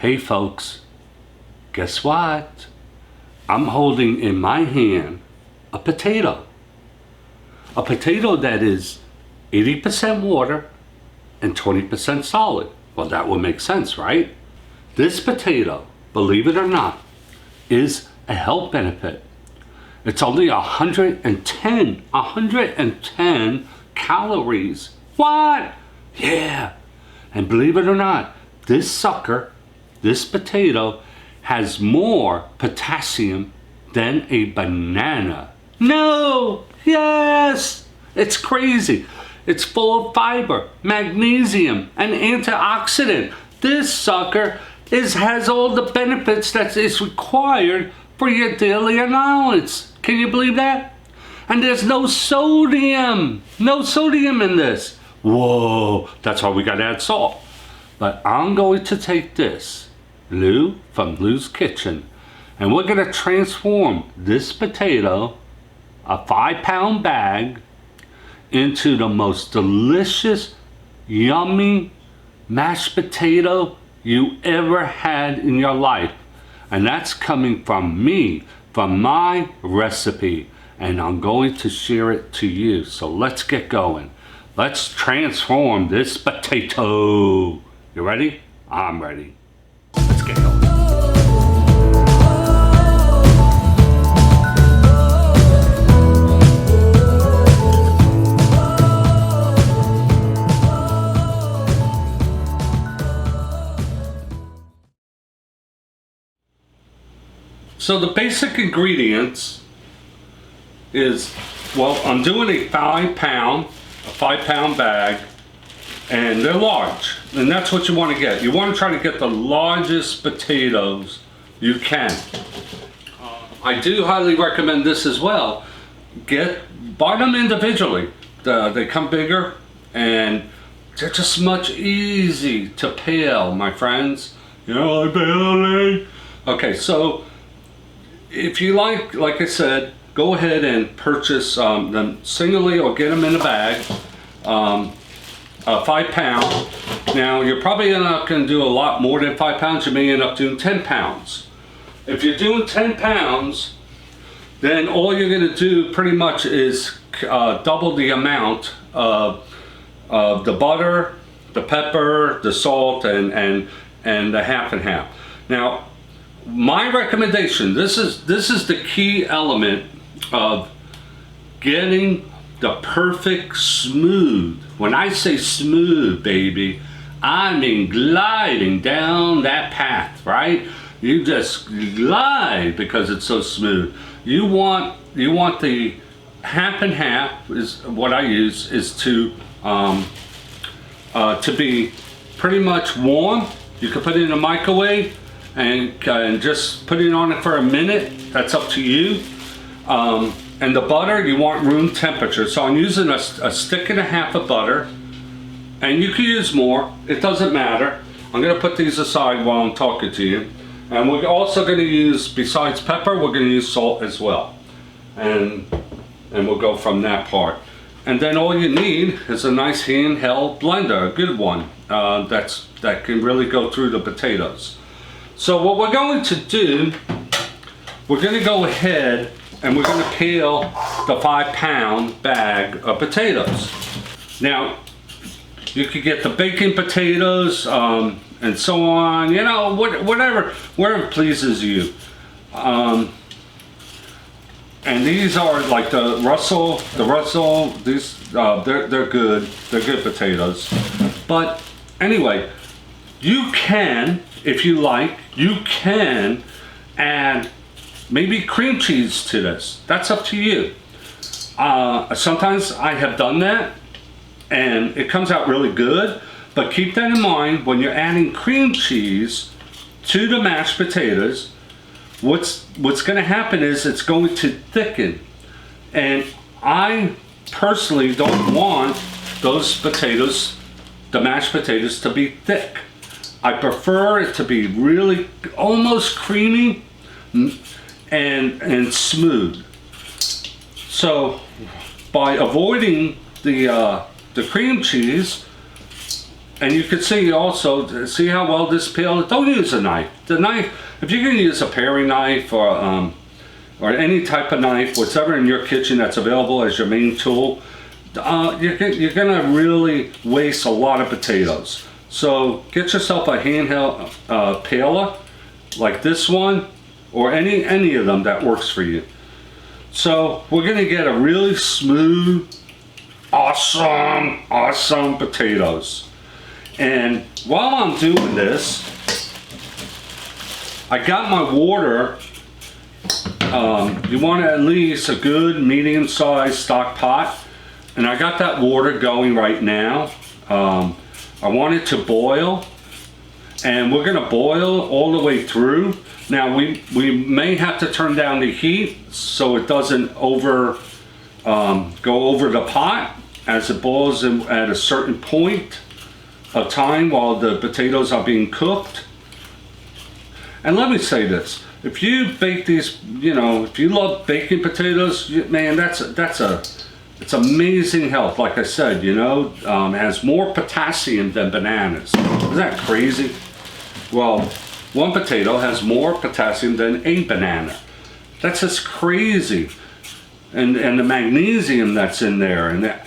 Hey folks, guess what? I'm holding in my hand a potato. A potato that is 80% water and 20% solid. Well, that would make sense, right? This potato, believe it or not, is a health benefit. It's only 110 calories. What? Yeah. And believe it or not, this sucker, this potato, has more potassium than a banana. No! Yes! It's crazy. It's full of fiber, magnesium, and antioxidant. This sucker has all the benefits that is required for your daily allowance. Can you believe that? And there's no sodium. No sodium in this. Whoa, that's why we gotta add salt. But I'm going to take this, Lou from Lou's Kitchen, and we're gonna transform this potato, a 5-pound bag, into the most delicious, yummy mashed potato you ever had in your life. And that's coming from me, from my recipe, and I'm going to share it to you. So let's get going. Let's transform this potato. You ready? I'm ready. Let's get going. So the basic ingredients is, well, I'm doing a 5-pound bag, and they're large, and that's what you want to get. You want to try to get the largest potatoes you can. I do highly recommend this as well. Buy them individually. They come bigger, and they're just much easy to peel, my friends. You know, like peeling. Okay, so if you like I said, go ahead and purchase them singly or get them in a bag. 5-pound. Now, you're probably not going to do a lot more than 5 pounds. You may end up doing 10 pounds. If you're doing 10 pounds, then all you're going to do pretty much is double the amount of the butter, the pepper, the salt, and the half and half. Now, my recommendation, this is the key element of getting the perfect smooth. When I say smooth, baby, I mean gliding down that path, right? You just glide because it's so smooth. You want the half and half is what I use, is to be pretty much warm. You can put it in a microwave and just put it on it for a minute. That's up to you. And the butter, you want room temperature. So I'm using a stick and a half of butter, and you can use more, it doesn't matter. I'm gonna put these aside while I'm talking to you. And we're also gonna use, besides pepper, we're gonna use salt as well. And we'll go from that part. And then all you need is a nice handheld blender, a good one, that can really go through the potatoes. So what we're going to do, we're gonna go ahead and we're going to peel the 5-pound bag of potatoes. Now, you could get the bacon potatoes and so on, you know, whatever pleases you. And these are like the Russet, these, they're good potatoes. But anyway, you can, if you like, you can add maybe cream cheese to this. That's up to you. Sometimes I have done that and it comes out really good, but keep that in mind when you're adding cream cheese to the mashed potatoes. What's going to happen is it's going to thicken, and I personally don't want those potatoes, the mashed potatoes, to be thick. I prefer it to be really almost creamy and smooth. So by avoiding the cream cheese, And you can see also, see how well this peeled? Don't use a knife. The knife, if you're going to use a paring knife or any type of knife, whatever in your kitchen that's available as your main tool, you're going to really waste a lot of potatoes. So get yourself a handheld peeler like this one, or any of them that works for you. So we're going to get a really smooth, awesome potatoes. And while I'm doing this, I got my water. You want at least a good medium-sized stock pot, and I got that water going right now. I want it to boil, and we're going to boil all the way through. Now we may have to turn down the heat so it doesn't go over the pot as it boils at a certain point of time while the potatoes are being cooked. And let me say this, if you bake these, if you love baking potatoes, man, it's amazing health. Like I said, it has more potassium than bananas. Isn't that crazy? Well, one potato has more potassium than a banana. That's just crazy. And the magnesium that's in there, and the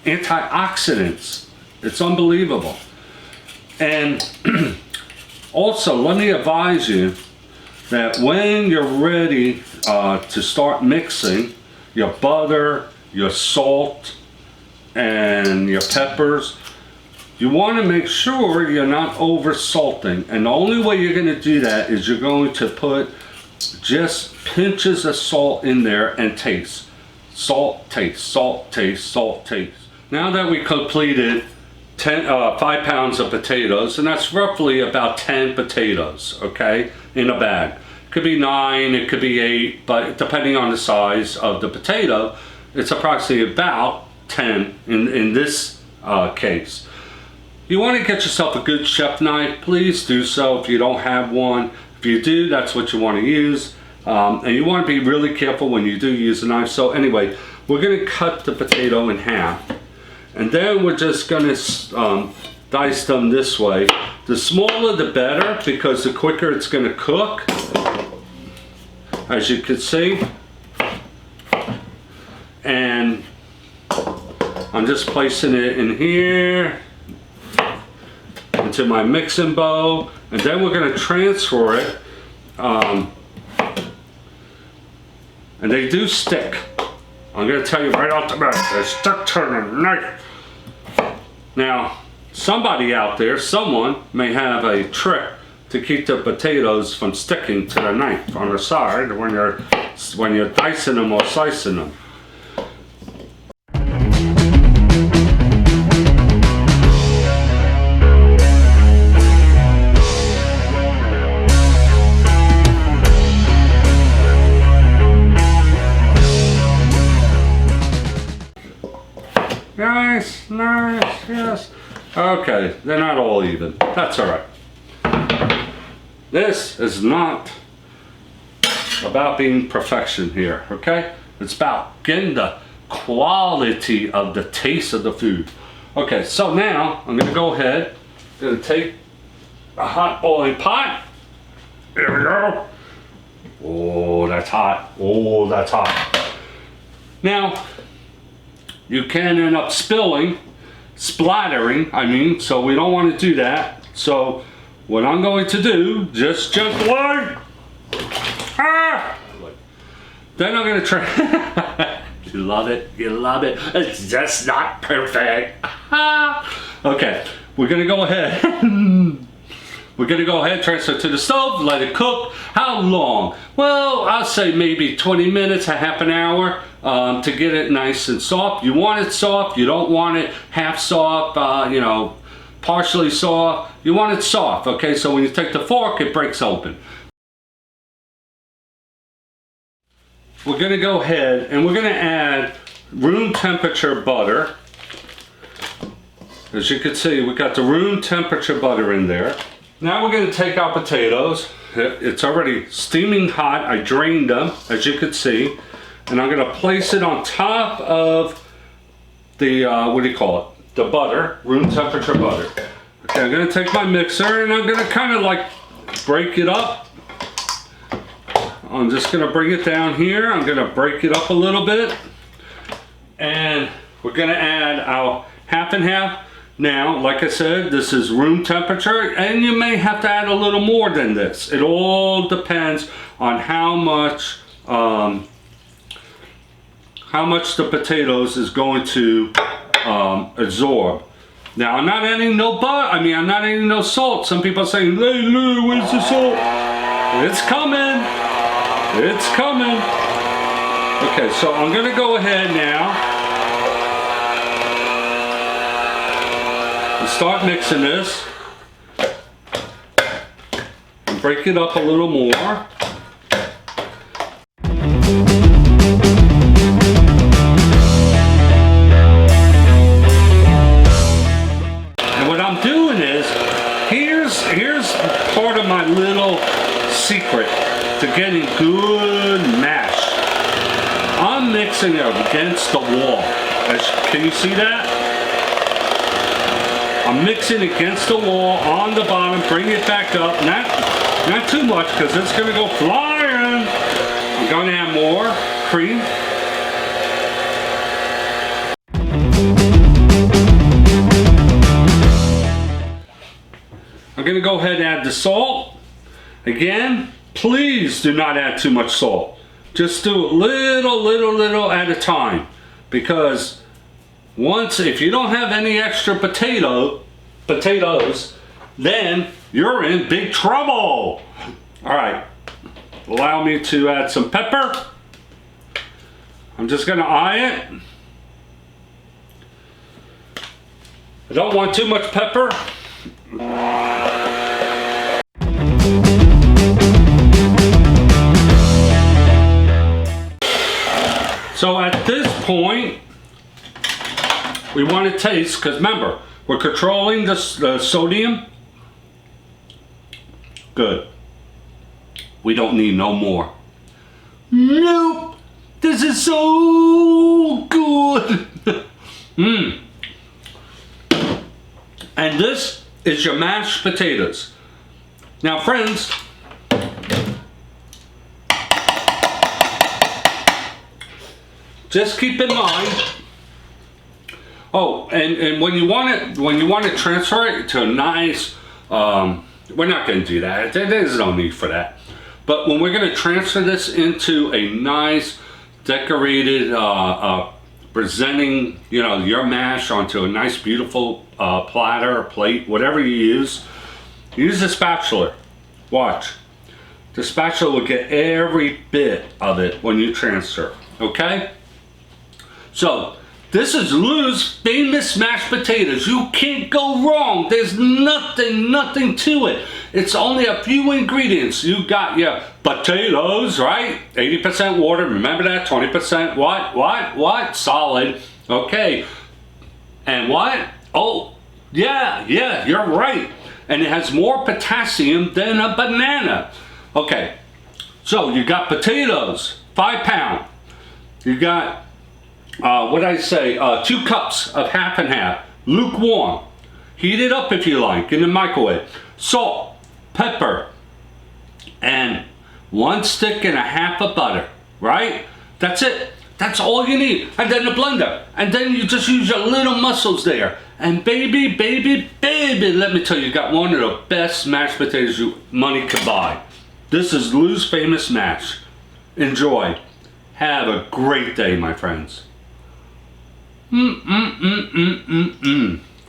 antioxidants, it's unbelievable. And also, let me advise you that when you're ready to start mixing your butter, your salt, and your peppers, you want to make sure you're not over salting. And the only way you're going to do that is you're going to put just pinches of salt in there and taste. Salt, taste, salt, taste, salt, taste. Now that we completed 5 pounds of potatoes, and that's roughly about 10 potatoes, okay, in a bag. It could be 9, it could be 8, but depending on the size of the potato, it's approximately about 10 in this case. You want to get yourself a good chef knife, please do so if you don't have one. If you do, that's what you want to use. And you want to be really careful when you do use a knife. So anyway, we're going to cut the potato in half. And then we're just going to dice them this way. The smaller the better, because the quicker it's going to cook. As you can see. And I'm just placing it in here into my mixing bowl, and then we're going to transfer it. And they do stick. I'm going to tell you right off the bat, they stick to the knife. Now, somebody out there, someone may have a trick to keep the potatoes from sticking to the knife on the side when you're dicing them or slicing them. Nice, yes. Okay, they're not all even. That's all right. This is not about being perfection here, okay? It's about getting the quality of the taste of the food. Okay, so now I'm gonna go ahead, gonna take a hot boiling pot. Here we go. Oh, that's hot. Oh, that's hot. Now, you can end up splattering, so we don't want to do that. So what I'm going to do, just gently, then I'm going to try, you love it, it's just not perfect. Okay, we're going to go ahead, transfer it to the stove, let it cook. How long? Well, I'll say maybe 20 minutes, a half an hour. To get it nice and soft. You want it soft, you don't want it half soft, partially soft. You want it soft, okay? So when you take the fork, it breaks open. We're gonna go ahead and we're gonna add room temperature butter. As you can see, we got the room temperature butter in there. Now we're gonna take our potatoes. It's already steaming hot. I drained them, as you can see. And I'm going to place it on top of the, the butter, room temperature butter. Okay, I'm gonna take my mixer and I'm gonna kind of like break it up. I'm just gonna bring it down here. I'm gonna break it up a little bit. And we're gonna add our half and half. Now, like I said, this is room temperature, and you may have to add a little more than this. It all depends on how much the potatoes is going to absorb. Now, I'm not adding no I'm not adding no salt. Some people are saying, "Hey Lou, where's the salt?" It's coming. It's coming. Okay, so I'm gonna go ahead now and start mixing this and break it up a little more. And what I'm doing is, here's part of my little secret to getting good mash. I'm mixing it against the wall. Can you see that? I'm mixing against the wall on the bottom, bring it back up. Not too much because it's gonna go flying. I'm gonna add more cream. I'm gonna go ahead and add the salt. Again, please do not add too much salt. Just do a little at a time, because if you don't have any extra potatoes, then you're in big trouble. All right, allow me to add some pepper. I'm just gonna eye it. I don't want too much pepper. So at this point, we want to taste, because remember, we're controlling the sodium. Good. We don't need no more. Nope. This is so good. And this is your mashed potatoes. Now, friends, just keep in mind. Oh, and when you want to transfer it to a nice, we're not going to do that. There's no need for that. But when we're going to transfer this into a nice, decorated, presenting, your mash onto a nice, beautiful platter or plate, whatever you use a spatula. Watch. The spatula will get every bit of it when you transfer. Okay? So, this is Lou's famous mashed potatoes. You can't go wrong. There's nothing to it. It's only a few ingredients. You got your potatoes, right? 80% water, remember that? 20% what? Solid. Okay. And what? Oh, yeah, you're right. And it has more potassium than a banana. Okay. So, you got potatoes, 5 pounds. You got 2 cups of half and half, lukewarm. Heat it up if you like in the microwave. Salt, pepper, and 1 stick and a half of butter, right? That's it. That's all you need. And then the blender. And then you just use your little muscles there. And baby, let me tell you, you got one of the best mashed potatoes money could buy. This is Lou's famous mash. Enjoy. Have a great day, my friends.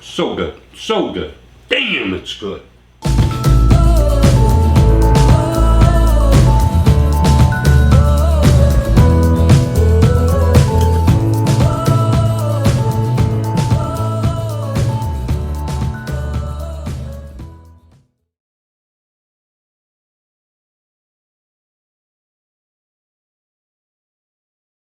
So good. So good. Damn, it's good.